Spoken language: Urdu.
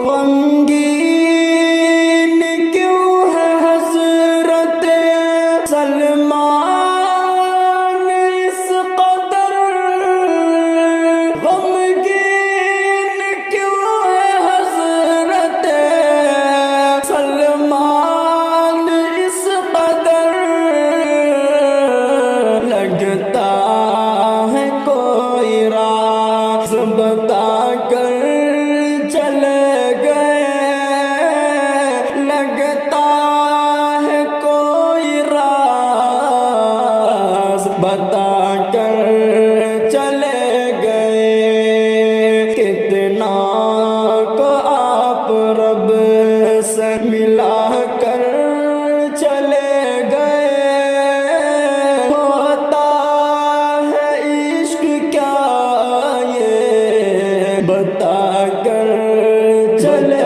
غمگین کیوں ہے حضرت سلمان اس قدر، غمگین کیوں ہے حضرت سلمان اس قدر، لگتا ہے کوئی راز بتا کر چلے گئے، لگتا ہے کوئی راز بتا کر چلے گئے، کتنا کو آپ رب سے ملا کر چلے گئے، ہوتا ہے عشق کیا یہ بتا کر چلے